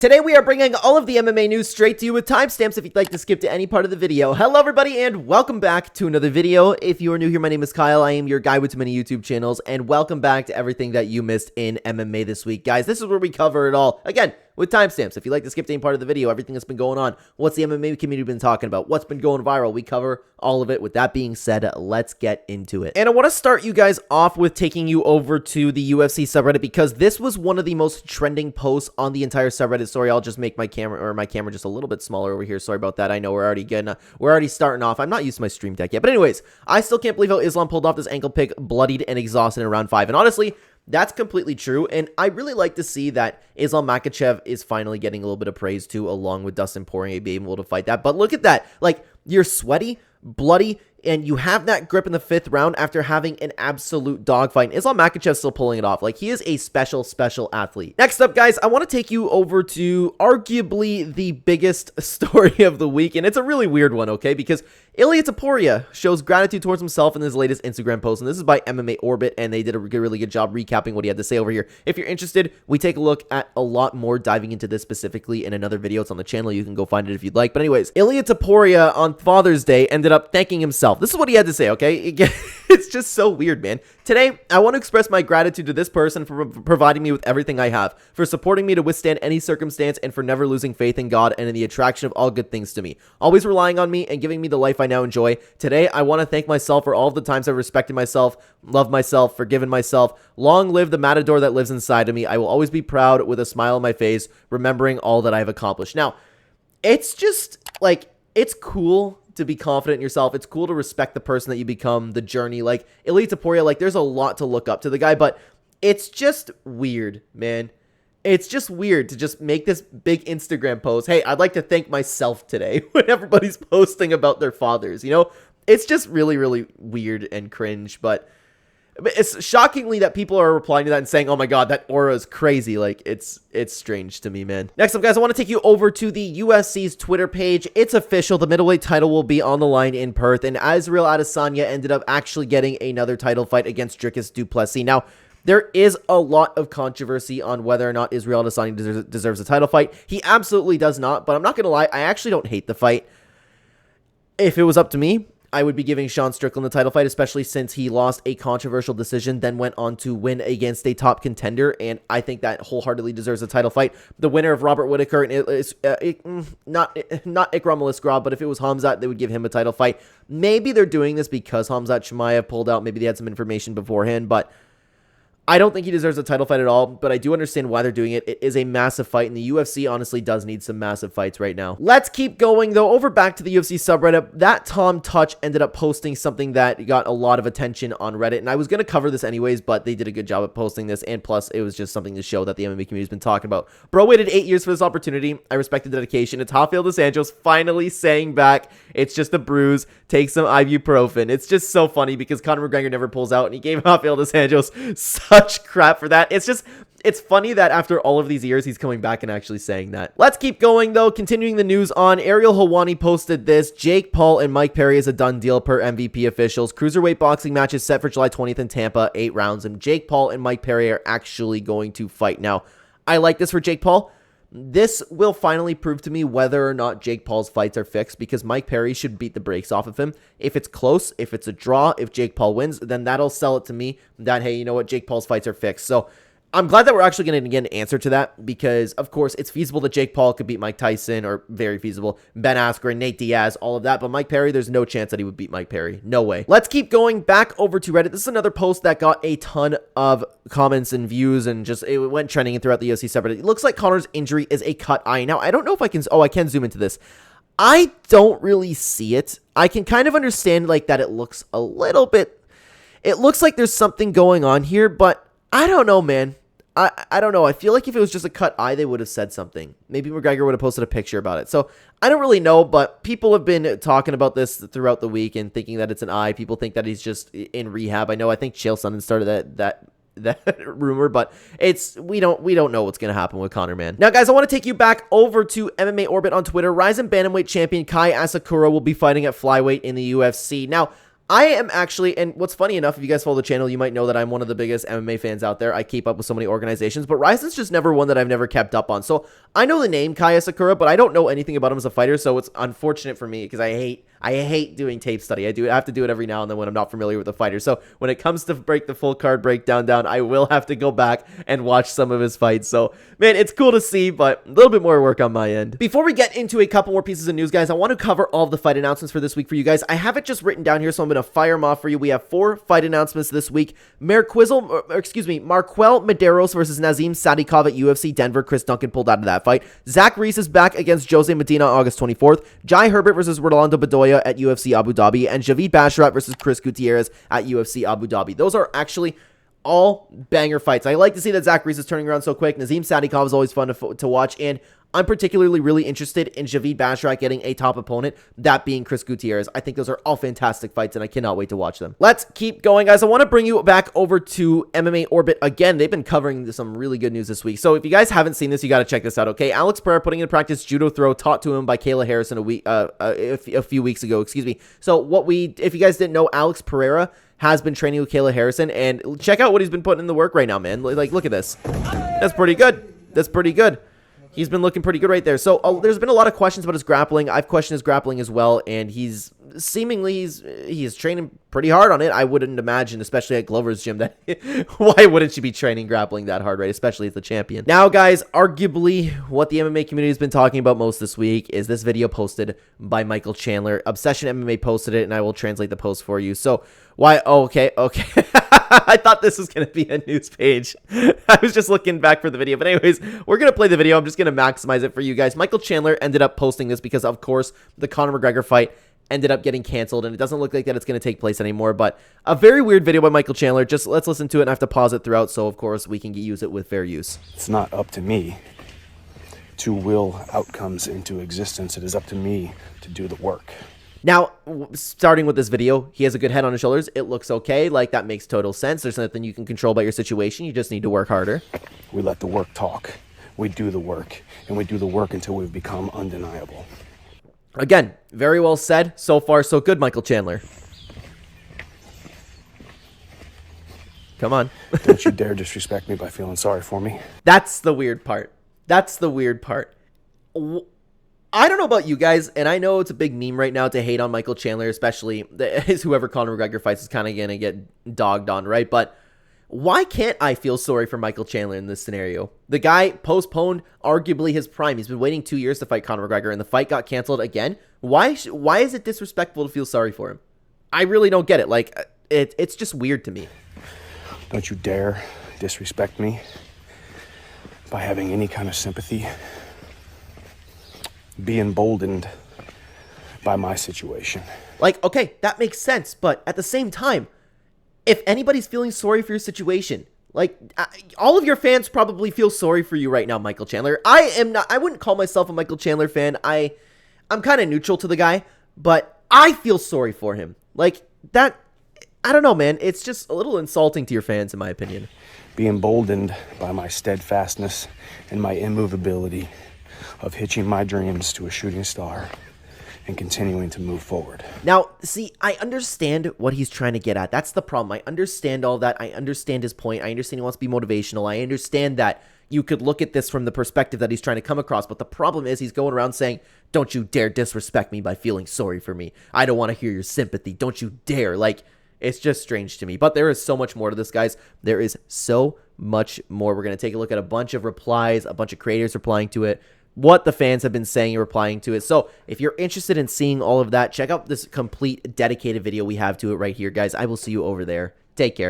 Today we are bringing all of the MMA news straight to you with timestamps if you'd like to skip to any part of the video. Hello everybody and welcome back to another video. If you are new here, my name is Kyle. I am your guy with too many YouTube channels, and welcome back to everything that you missed in MMA this week. Guys, this is where we cover it all. Again, with timestamps. If you'd like to skip to any part of the video, everything that's been going on, what's the MMA community been talking about, what's been going viral, we cover all of it. With that being said, let's get into it. And I want to start you guys off with taking you over to the UFC subreddit, because this was one of the most trending posts on the entire subreddit. Sorry, I'll just make my camera just a little bit smaller over here. Sorry about that. I know we're already starting off. I'm not used to my stream deck yet. But anyways, I still can't believe how Islam pulled off this ankle pick bloodied and exhausted in round 5. And honestly, that's completely true, and I really like to see that Islam Makhachev is finally getting a little bit of praise too, along with Dustin Poirier being able to fight that. But look at that. Like, you're sweaty, bloody, and you have that grip in the 5th round after having an absolute dogfight. Islam Makhachev still pulling it off. Like, he is a special athlete. Next up, guys, I want to take you over to arguably the biggest story of the week, and it's a really weird one, okay? Because Ilia Topuria shows gratitude towards himself in his latest Instagram post, and this is by MMA Orbit, and they did a really good job recapping what he had to say over here. If you're interested, we take a look at a lot more diving into this specifically in another video. It's on the channel. You can go find it if you'd like. But anyways, Ilia Topuria on Father's Day ended up thanking himself. This is what he had to say, okay? It's just so weird, man. Today, I want to express my gratitude to this person for providing me with everything I have, for supporting me to withstand any circumstance, and for never losing faith in God and in the attraction of all good things to me. Always relying on me and giving me the life I now enjoy. Today, I want to thank myself for all of the times I've respected myself, loved myself, forgiven myself. Long live the matador that lives inside of me. I will always be proud with a smile on my face, remembering all that I've accomplished. Now, it's just, like, it's cool to be confident in yourself. It's cool to respect the person that you become, the journey. Like, Ilia Topuria, like, there's a lot to look up to the guy, but it's just weird, man. It's just weird to just make this big Instagram post. Hey, I'd like to thank myself today, when everybody's posting about their fathers, you know? It's just really weird and cringe, but it's shockingly that people are replying to that and saying, oh my god, that aura is crazy. Like, it's strange to me, man. Next up, guys, I want to take you over to the UFC's Twitter page. It's official. The middleweight title will be on the line in Perth, and Israel Adesanya ended up actually getting another title fight against Dricus du Plessis. Now, there is a lot of controversy on whether or not Israel Adesanya deserves a title fight. He absolutely does not, but I'm not going to lie, I actually don't hate the fight. If it was up to me, I would be giving Sean Strickland the title fight, especially since he lost a controversial decision, then went on to win against a top contender, and I think that wholeheartedly deserves a title fight. The winner of Robert Whittaker, and not Ikram Aliskerov, but if it was Khamzat, they would give him a title fight. Maybe they're doing this because Khamzat Chimaev pulled out. Maybe they had some information beforehand, but I don't think he deserves a title fight at all, but I do understand why they're doing it. It is a massive fight, and the UFC honestly does need some massive fights right now. Let's keep going, though. Over back to the UFC subreddit, that Tom Touch ended up posting something that got a lot of attention on Reddit, and I was going to cover this anyways, but they did a good job at posting this, and plus, it was just something to show that the MMA community has been talking about. Bro waited 8 years for this opportunity. I respect the dedication. It's Rafael dos Anjos finally saying back, it's just a bruise, take some ibuprofen. It's just so funny because Conor McGregor never pulls out, and he gave Rafael dos Anjos such crap for that. It's funny that after all of these years, he's coming back and actually saying that. Let's keep going, though. Continuing the news on, Ariel Helwani posted this. Jake Paul and Mike Perry is a done deal per MVP officials. Cruiserweight boxing match is set for July 20th in Tampa, 8 rounds, and Jake Paul and Mike Perry are actually going to fight. Now, I like this for Jake Paul. This will finally prove to me whether or not Jake Paul's fights are fixed, because Mike Perry should beat the brakes off of him. If it's close, if it's a draw, if Jake Paul wins, then that'll sell it to me that, hey, you know what, Jake Paul's fights are fixed. So I'm glad that we're actually going to get an answer to that, because, of course, it's feasible that Jake Paul could beat Mike Tyson, or very feasible, Ben Askren, Nate Diaz, all of that, but Mike Perry, there's no chance that he would beat Mike Perry. No way. Let's keep going back over to Reddit. This is another post that got a ton of comments and views, and just, it went trending throughout the UFC subreddit. It looks like Conor's injury is a cut eye. Now, I don't know if I can, I can zoom into this. I don't really see it. I can kind of understand, like, that it looks a little bit, it looks like there's something going on here, but I don't know, man. I don't know. I feel like if it was just a cut eye, they would have said something. Maybe McGregor would have posted a picture about it. So I don't really know, but people have been talking about this throughout the week and thinking that it's an eye. People think that he's just in rehab. I know. I think Chael Sonnen started that rumor, but we don't know what's going to happen with Conor, man. Now, guys, I want to take you back over to MMA Orbit on Twitter. Ryzen bantamweight champion Kai Asakura will be fighting at flyweight in the UFC. Now, I am actually, and what's funny enough, if you guys follow the channel, you might know that I'm one of the biggest MMA fans out there. I keep up with so many organizations, but Ryzen's just never one that I've never kept up on. So I know the name Kaya Sakura, but I don't know anything about him as a fighter, so it's unfortunate for me because I hate doing tape study. I have to do it every now and then when I'm not familiar with the fighter. So when it comes to break the full card breakdown down, I will have to go back and watch some of his fights. So man, it's cool to see, but a little bit more work on my end. Before we get into a couple more pieces of news, guys, I want to cover all of the fight announcements for this week for you guys. I have it just written down here, so I'm going to fire them off for you. We have 4 fight announcements this week. Marquel Medeiros versus Nazim Sadikov at UFC Denver. Chris Duncan pulled out of that fight. Zach Reese is back against Jose Medina August 24th. Jai Herbert versus Rolando Bedoya at UFC Abu Dhabi. And Javid Basharat versus Chris Gutierrez at UFC Abu Dhabi. Those are actually all banger fights. I like to see that Zach Reese is turning around so quick. Nazim Sadikov is always fun to watch, and I'm particularly really interested in Javid Basharat getting a top opponent, that being Chris Gutierrez. I think those are all fantastic fights, and I cannot wait to watch them. Let's keep going, guys. I want to bring you back over to MMA Orbit again. They've been covering some really good news this week, so if you guys haven't seen this, you got to check this out, okay? Alex Pereira putting into practice judo throw taught to him by Kayla Harrison a few weeks ago, excuse me. So if you guys didn't know, Alex Pereira has been training with Kayla Harrison, and check out what he's been putting in the work right now, man. Like, look at this. That's pretty good. That's pretty good. He's been looking pretty good right there. So there's been a lot of questions about his grappling. I've questioned his grappling as well, and he's training pretty hard on it. I wouldn't imagine, especially at Glover's gym, that why wouldn't you be training grappling that hard, right? Especially as the champion. Now, guys, arguably what the MMA community has been talking about most this week is this video posted by Michael Chandler. Obsession MMA posted it, and I will translate the post for you. So why? Oh, okay. I thought this was going to be a news page. I was just looking back for the video. But anyways, we're going to play the video. I'm just going to maximize it for you guys. Michael Chandler ended up posting this because, of course, the Conor McGregor fight ended up getting canceled, and it doesn't look like that it's going to take place anymore. But a very weird video by Michael Chandler. Just let's listen to it, and I have to pause it throughout so, of course, we can use it with fair use. It's not up to me to will outcomes into existence. It is up to me to do the work. Now, starting with this video, he has a good head on his shoulders. It looks okay. Like, that makes total sense. There's nothing you can control about your situation. You just need to work harder. We let the work talk. We do the work, and we do the work until we've become undeniable. Again, very well said. So far, so good, Michael Chandler. Come on. Don't you dare disrespect me by feeling sorry for me. That's the weird part. That's the weird part. I don't know about you guys, and I know it's a big meme right now to hate on Michael Chandler, especially whoever Conor McGregor fights is kind of going to get dogged on, right? But why can't I feel sorry for Michael Chandler in this scenario? The guy postponed arguably his prime. He's been waiting 2 years to fight Conor McGregor, and the fight got canceled again. Why is it disrespectful to feel sorry for him? I really don't get it. Like, it's just weird to me. Don't you dare disrespect me by having any kind of sympathy. Be emboldened by my situation. Like, okay, that makes sense, but at the same time, if anybody's feeling sorry for your situation, like, all of your fans probably feel sorry for you right now, Michael Chandler. I wouldn't call myself a Michael Chandler fan. I'm kind of neutral to the guy, but I feel sorry for him. Like, that, I don't know, man. It's just a little insulting to your fans, in my opinion. Be emboldened by my steadfastness and my immovability of hitching my dreams to a shooting star and continuing to move forward. Now, see, I understand what he's trying to get at. That's the problem. I understand all that. I understand his point. I understand he wants to be motivational. I understand that you could look at this from the perspective that he's trying to come across. But the problem is he's going around saying, don't you dare disrespect me by feeling sorry for me. I don't want to hear your sympathy. Don't you dare. Like, it's just strange to me. But there is so much more to this, guys. There is so much more. We're going to take a look at a bunch of replies, a bunch of creators replying to it, what the fans have been saying and replying to it. So if you're interested in seeing all of that, check out this complete dedicated video we have to it right here, guys. I will see you over there. Take care.